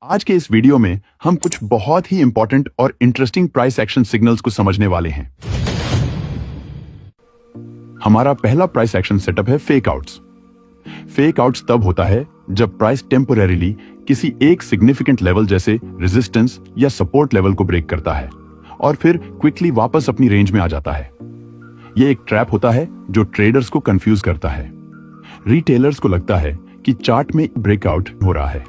आज के इस वीडियो में हम कुछ बहुत ही इंपॉर्टेंट और इंटरेस्टिंग प्राइस एक्शन सिग्नल्स को समझने वाले हैं। हमारा पहला प्राइस एक्शन सेटअप है फेक आउट्स। फेक आउट्स तब होता है जब प्राइस टेम्पोरेरीली किसी एक सिग्निफिकेंट लेवल जैसे रेजिस्टेंस या सपोर्ट लेवल को ब्रेक करता है और फिर क्विकली वापस अपनी रेंज में आ जाता है। यह एक ट्रैप होता है जो ट्रेडर्स को कंफ्यूज करता है। रिटेलर्स को लगता है कि चार्ट में ब्रेकआउट हो रहा है,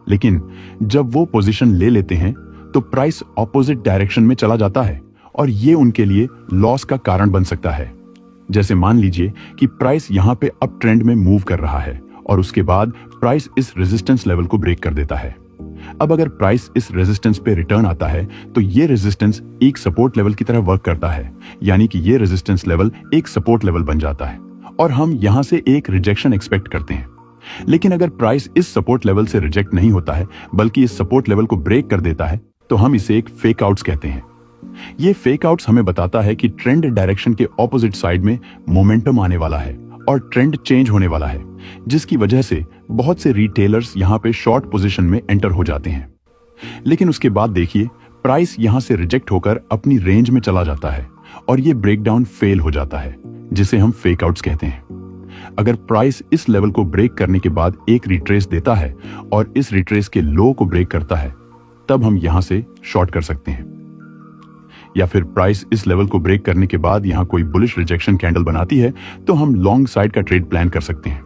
लेकिन जब वो पोजीशन ले लेते हैं तो प्राइस ऑपोजिट डायरेक्शन में चला जाता है और ये उनके लिए लॉस का कारण बन सकता है। जैसे मान लीजिए कि प्राइस यहां पे अप ट्रेंड में मूव कर रहा है और उसके बाद प्राइस इस रेजिस्टेंस लेवल को ब्रेक कर देता है। अब अगर प्राइस इस रेजिस्टेंस पे रिटर्न आता है तो ये रेजिस्टेंस एक सपोर्ट लेवल की तरह वर्क करता है, यानी कि ये रेजिस्टेंस लेवल एक सपोर्ट लेवल बन जाता है और हम यहां से एक रिजेक्शन एक्सपेक्ट करते हैं। लेकिन अगर प्राइस इस सपोर्ट लेवल से रिजेक्ट नहीं होता है बल्कि इस सपोर्ट लेवल को ब्रेक कर देता है तो हम इसे एक फेक आउट्स कहते हैं। ये फेक आउट्स हमें बताता है कि ट्रेंड डायरेक्शन के ऑपोजिट साइड में मोमेंटम आने वाला है और ट्रेंड चेंज होने वाला है, जिसकी वजह से बहुत से रिटेलर्स यहां पे शॉर्ट पोजीशन में एंटर हो जाते हैं। लेकिन उसके बाद देखिए प्राइस यहां से रिजेक्ट होकर अपनी रेंज में चला जाता है और ये ब्रेकडाउन फेल हो जाता है, जिसे हम फेक आउट्स कहते हैं। अगर प्राइस इस लेवल को ब्रेक करने के बाद एक रिट्रेस देता है और इस रिट्रेस के लो को ब्रेक करता है, तब हम यहां से शॉर्ट कर सकते हैं। या फिर प्राइस इस लेवल को ब्रेक करने के बाद यहां कोई बुलिश रिजेक्शन कैंडल बनाती है तो हम लॉन्ग साइड का ट्रेड प्लान कर सकते हैं।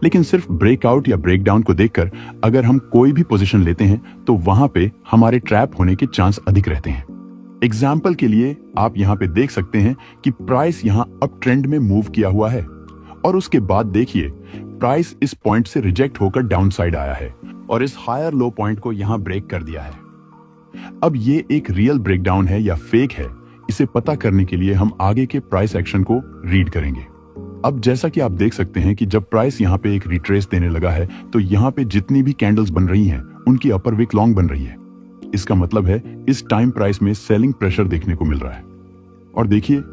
लेकिन सिर्फ ब्रेकआउट या ब्रेकडाउन को देखकर अगर हम कोई भी पोजीशन लेते हैं तो वहां पे हमारे ट्रैप होने के चांस अधिक रहते हैं। एग्जाम्पल के लिए आप यहां पे देख सकते हैं कि प्राइस यहां अप ट्रेंड में मूव किया हुआ है और उसके बाद देखिए प्राइस इस पॉइंट से रिजेक्ट होकर डाउन साइड आया है और इस हायर लो पॉइंट को यहां ब्रेक कर दिया है। अब ये एक रियल ब्रेकडाउन है या फेक है, इसे पता करने के लिए हम आगे के प्राइस एक्शन को रीड करेंगे। अब जैसा कि आप देख सकते हैं कि जब प्राइस यहां पे एक रिट्रेस देने लगा है तो यहां पे जितनी भी कैंडल्स बन रही हैं उनकी अपर विक लॉन्ग बन रही है। इसका मतलब है इस टाइम प्राइस में सेलिंग प्रेशर देखने को मिल रहा है। और देखिए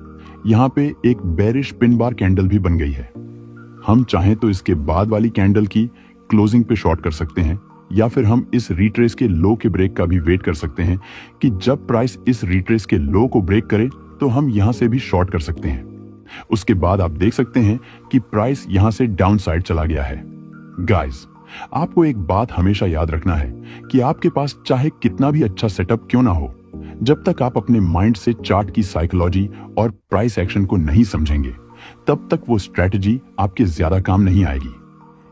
यहां पे एक बेरिश पिन बार कैंडल भी बन गई है। हम चाहें तो इसके बाद वाली कैंडल की क्लोजिंग पे शॉर्ट कर सकते हैं या फिर हम इस रिट्रेस के लो के ब्रेक का भी वेट कर सकते हैं कि जब प्राइस इस रिट्रेस के लो को ब्रेक करे तो हम यहां से भी शॉर्ट कर सकते हैं। उसके बाद आप देख सकते हैं कि प्राइस यहां से डाउन साइड चला गया है। गाइस, आपको एक बात हमेशा याद रखना है कि आपके पास चाहे कितना भी अच्छा सेटअप क्यों ना हो, जब तक आप अपने माइंड से चार्ट की साइकोलॉजी और प्राइस एक्शन को नहीं समझेंगे तब तक वो स्ट्रेटजी आपके ज्यादा काम नहीं आएगी।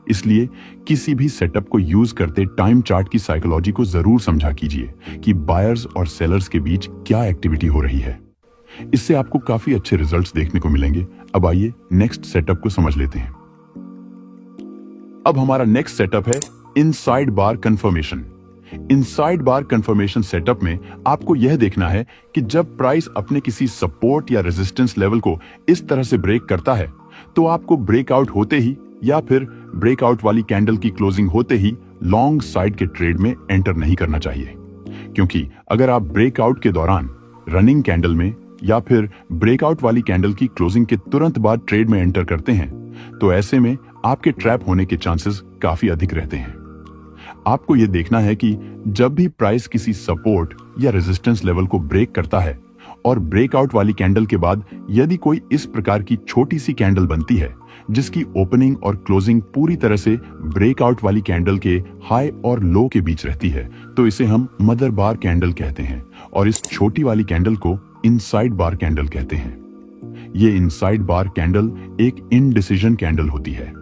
इसलिए किसी भी सेटअप को यूज करते टाइम चार्ट की साइकोलॉजी को जरूर समझा कीजिए कि बायर्स और सेलर्स के बीच क्या एक्टिविटी हो रही है। इससे आपको काफी अच्छे रिजल्ट्स देखने को मिलेंगे। अब आइए नेक्स्ट सेटअप को समझ लेते हैं। अब हमारा नेक्स्ट सेटअप है इनसाइड बार कंफर्मेशन। इनसाइड बार कंफर्मेशन सेटअप में आपको यह देखना है कि जब प्राइस अपने किसी सपोर्ट या रेजिस्टेंस लेवल को इस तरह से ब्रेक करता है तो आपको ब्रेकआउट होते ही या फिर ब्रेकआउट वाली कैंडल की क्लोजिंग होते ही लॉन्ग साइड के ट्रेड में एंटर नहीं करना चाहिए, क्योंकि अगर आप ब्रेकआउट के दौरान रनिंग कैंडल में या फिर ब्रेकआउट वाली कैंडल की क्लोजिंग के तुरंत बाद ट्रेड में एंटर करते हैं तो ऐसे में आपके ट्रैप होने के चांसेस काफी अधिक रहते हैं। आपको यह देखना है कि जब भी प्राइस किसी सपोर्ट या रेजिस्टेंस लेवल को ब्रेक करता है और ब्रेकआउट वाली कैंडल के बाद यदि कोई इस प्रकार की छोटी सी कैंडल बनती है जिसकी ओपनिंग और क्लोजिंग पूरी तरह से ब्रेकआउट वाली कैंडल के हाई और लो के बीच रहती है तो इसे हम मदर बार कैंडल कहते हैं और इस छोटी वाली कैंडल को इनसाइड बार कैंडल कहते हैं। ये इनसाइड बार कैंडल एक इनडिसीजन कैंडल होती है।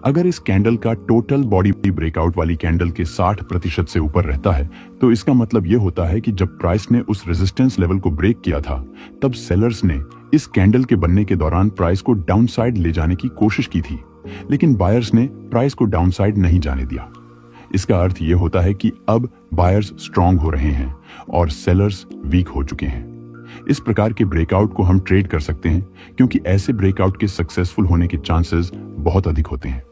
अगर इस कैंडल का टोटल बॉडी ब्रेकआउट वाली कैंडल के 60% से ऊपर रहता है तो इसका मतलब यह होता है कि जब प्राइस ने उस रेजिस्टेंस लेवल को ब्रेक किया था तब सेलर्स ने इस कैंडल के बनने के दौरान प्राइस को डाउन साइड ले जाने की कोशिश की थी, लेकिन बायर्स ने प्राइस को डाउन साइड नहीं जाने दिया। इसका अर्थ यह होता है कि अब बायर्स स्ट्रांग हो रहे हैं और सेलर्स वीक हो चुके हैं। इस प्रकार के ब्रेकआउट को हम ट्रेड कर सकते हैं क्योंकि ऐसे ब्रेकआउट के सक्सेसफुल होने के चांसेस बहुत अधिक होते हैं।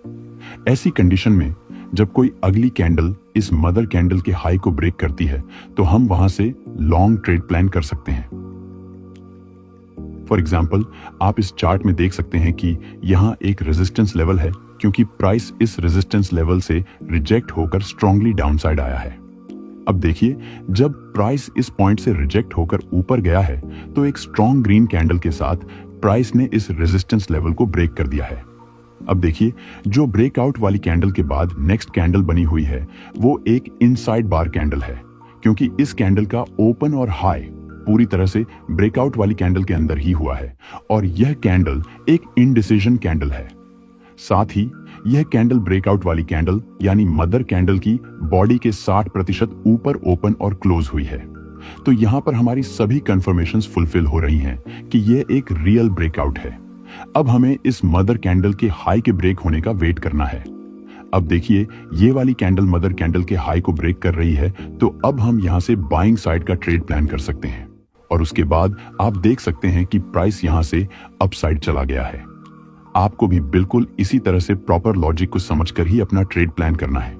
ऐसी कंडीशन में जब कोई अगली कैंडल इस मदर कैंडल के हाई को ब्रेक करती है तो हम वहां से लॉन्ग ट्रेड प्लान कर सकते हैं। फॉर एग्जाम्पल, आप इस चार्ट में देख सकते हैं कि यहां एक रेजिस्टेंस लेवल है क्योंकि प्राइस इस रेजिस्टेंस लेवल से रिजेक्ट होकर स्ट्रांगली डाउनसाइड आया है। अब देखिए, जब प्राइस इस पॉइंट से रिजेक्ट होकर ऊपर गया है तो एक स्ट्रॉन्ग ग्रीन कैंडल के साथ प्राइस ने इस रेजिस्टेंस लेवल को ब्रेक कर दिया है। अब देखिए, जो ब्रेकआउट वाली कैंडल के बाद नेक्स्ट कैंडल बनी हुई है वो एक इनसाइड बार कैंडल है, क्योंकि इस कैंडल का ओपन और हाई पूरी तरह से ब्रेकआउट वाली कैंडल के अंदर ही हुआ है और यह कैंडल एक इनडिसीजन कैंडल है। साथ ही यह कैंडल ब्रेकआउट वाली कैंडल यानी मदर कैंडल की बॉडी के 60% ऊपर ओपन और क्लोज हुई है। तो यहां पर हमारी सभी कंफर्मेशंस फुलफिल हो रही हैं कि यह एक रियल ब्रेकआउट है। अब हमें इस मदर कैंडल के हाई के ब्रेक होने का वेट करना है। अब देखिए, ये वाली कैंडल मदर कैंडल के हाई को ब्रेक कर रही है, तो अब हम यहां से बाइंग साइड का ट्रेड प्लान कर सकते हैं और उसके बाद आप देख सकते हैं कि प्राइस यहां से अपसाइड चला गया है। आपको भी बिल्कुल इसी तरह से प्रॉपर लॉजिक को समझकर ही अपना ट्रेड प्लान करना है,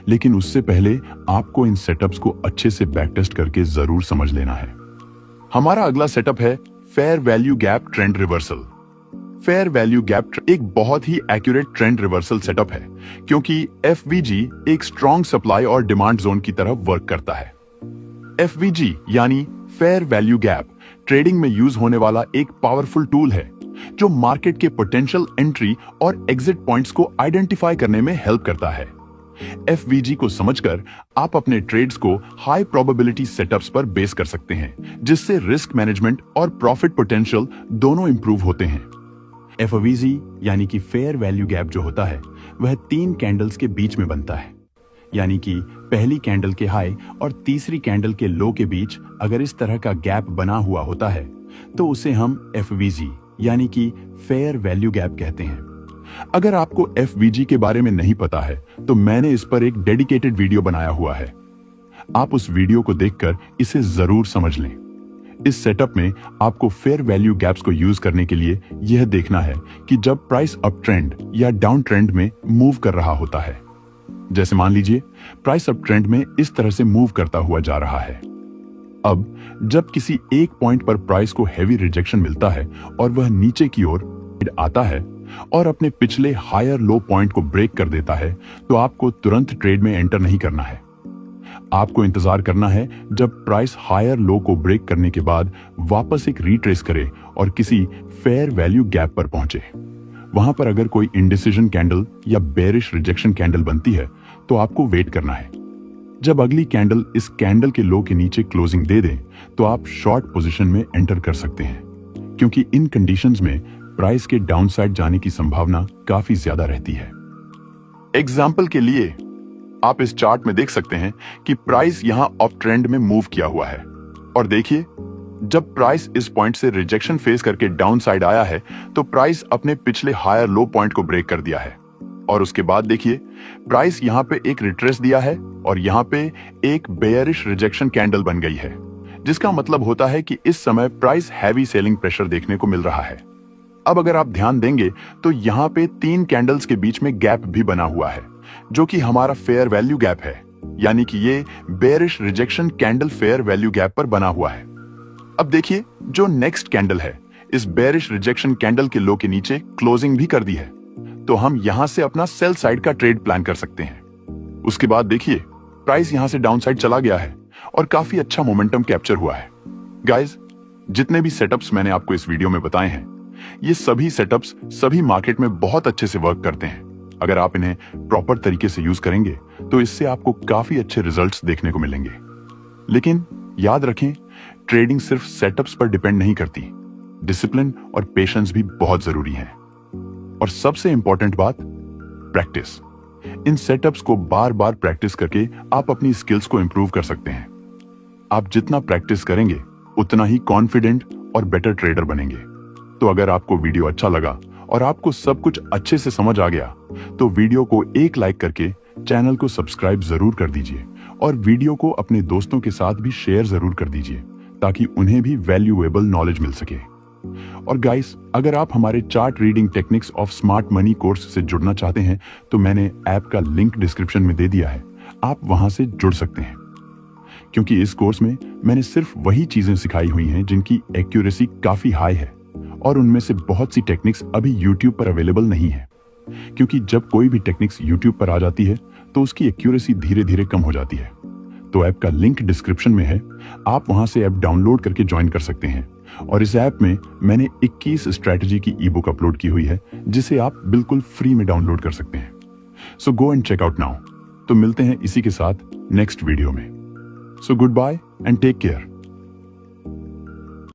लेकिन उससे पहले आपको इन सेटअप्स को अच्छे से बैक टेस्ट करके जरूर समझ लेना है। हमारा अगला सेटअप है fair value gap trend reversal. Fair value gap एक बहुत ही एक्यूरेट ट्रेंड रिवर्सल सेटअप है, क्योंकि एफवीजी एक स्ट्रॉन्ग सप्लाई और डिमांड जोन की तरह वर्क करता है। एफवीजी यानी फेयर वैल्यू गैप ट्रेडिंग में यूज होने वाला एक पावरफुल टूल है जो मार्केट के पोटेंशियल एंट्री और एग्जिट पॉइंट्स को आइडेंटिफाई करने में हेल्प करता है। एफवीजी को समझकर आप अपने ट्रेड्स को हाई प्रोबेबिलिटी सेटअप्स पर बेस कर सकते हैं, जिससे रिस्क मैनेजमेंट और प्रॉफिट पोटेंशियल दोनों इंप्रूव होते हैं। एफवीजी यानी कि फेयर वैल्यू गैप जो होता है वह 3 कैंडल्स के बीच में बनता है, यानी कि पहली कैंडल के हाई और तीसरी कैंडल के लो के बीच अगर इस तरह का गैप बना हुआ होता है तो उसे हम एफवीजी यानी कि फेयर वैल्यू गैप कहते हैं। अगर आपको एफवीजी के बारे में नहीं पता है तो मैंने इस पर एक डेडिकेटेड वीडियो बनाया हुआ है, आप उस वीडियो को देखकर इसे जरूर समझ लें। इस सेटअप में आपको फेयर वैल्यू गैप्स को यूज करने के लिए यह देखना है कि जब प्राइस अप ट्रेंड या डाउन ट्रेंड में मूव कर रहा होता है, जैसे मान लीजिए प्राइस अप ट्रेंड में इस तरह से मूव करता हुआ जा रहा है। अब जब किसी एक पॉइंट पर प्राइस को हैवी रिजेक्शन मिलता है और वह नीचे की ओर आता है और अपने पिछले हायर लो पॉइंट को ब्रेक कर देता है, तो आपको तुरंत ट्रेड में एंटर नहीं करना है। आपको इंतजार करना है जब प्राइस हायर लो को ब्रेक करने के बाद वापस एक रिट्रेस करे और किसी फेयर वैल्यू गैप पर पहुंचे। वहां पर अगर कोई इंडिसीजन कैंडल या बेरिश रिजेक्शन कैंडल बनती है तो आपको वेट करना है। जब अगली कैंडल इस कैंडल के लो के नीचे क्लोजिंग दे दे तो आप शॉर्ट पोजीशन में एंटर कर सकते हैं, क्योंकि इन कंडीशंस में प्राइस के डाउनसाइड जाने की संभावना काफी ज्यादा रहती है। एग्जाम्पल के लिए आप इस चार्ट में देख सकते हैं कि प्राइस यहां अप ट्रेंड में मूव किया हुआ है और देखिए, जब प्राइस इस पॉइंट से रिजेक्शन फेस करके डाउन साइड आया है तो प्राइस अपने पिछले हायर लो पॉइंट को ब्रेक कर दिया है और उसके बाद देखिए प्राइस यहां पे एक रिट्रेस दिया है और यहां पे एक बेयरिश रिजेक्शन कैंडल बन गई है, जिसका मतलब होता है कि इस समय प्राइस हैवी सेलिंग प्रेशर देखने को मिल रहा है। अब अगर आप ध्यान देंगे तो यहां पे 3 कैंडल्स के बीच में गैप भी बना हुआ है, जो कि हमारा फेयर वैल्यू गैप है, यानी कि ये bearish rejection candle fair value gap पर बना हुआ है। अब देखिए, जो नेक्स्ट कैंडल है इस बेयरिश रिजेक्शन कैंडल के लो के नीचे क्लोजिंग भी कर दी है, तो हम यहां से अपना सेल साइड का ट्रेड प्लान कर सकते हैं। उसके बाद देखिए प्राइस यहां से डाउन साइड चला गया है और काफी अच्छा मोमेंटम कैप्चर हुआ है। गाइस, जितने भी सेटअप्स मैंने आपको इस वीडियो में बताए हैं, ये सभी सेटअप्स सभी मार्केट में बहुत अच्छे से वर्क करते हैं। अगर आप इन्हें प्रॉपर तरीके से यूज करेंगे तो इससे आपको काफी अच्छे रिजल्ट्स देखने को मिलेंगे। लेकिन याद रखें, ट्रेडिंग सिर्फ सेटअप्स पर डिपेंड नहीं करती, डिसिप्लिन और पेशेंस भी बहुत जरूरी है। और सबसे इंपॉर्टेंट बात, प्रैक्टिस। इन सेटअप्स को बार बार प्रैक्टिस करके आप अपनी स्किल्स को इंप्रूव कर सकते हैं। आप जितना प्रैक्टिस करेंगे उतना ही कॉन्फिडेंट और बेटर ट्रेडर बनेंगे। तो अगर आपको वीडियो अच्छा लगा और आपको सब कुछ अच्छे से समझ आ गया तो वीडियो को एक लाइक करके चैनल को सब्सक्राइब जरूर कर दीजिए और वीडियो को अपने दोस्तों के साथ भी शेयर जरूर कर दीजिए, ताकि उन्हें भी वैल्यूएबल नॉलेज मिल सके। और गाइस, अगर आप हमारे chart reading techniques of smart money course से जुड़ना चाहते हैं तो मैंने ऐप का लिंक डिस्क्रिप्शन में दे दिया है, आप वहां से जुड़ सकते हैं। क्योंकि इस कोर्स में मैंने सिर्फ वही चीजें सिखाई हुई हैं जिनकी एक्यूरेसी काफी हाई है और उनमें से बहुत सी टेक्निक्स अभी YouTube पर अवेलेबल नहीं है, क्योंकि जब कोई भी टेक्निक्स YouTube पर आ जाती है तो उसकी एक्यूरेसी धीरे धीरे कम हो जाती है। तो ऐप का लिंक डिस्क्रिप्शन में है, आप वहां से ऐप डाउनलोड करके ज्वाइन कर सकते हैं। और इस ऐप में मैंने 21 स्ट्रैटेजी की ई बुक अपलोड की हुई है, जिसे आप बिल्कुल फ्री में डाउनलोड कर सकते हैं। So go and check out now. तो मिलते हैं इसी के साथ नेक्स्ट वीडियो में। So good bye and take care.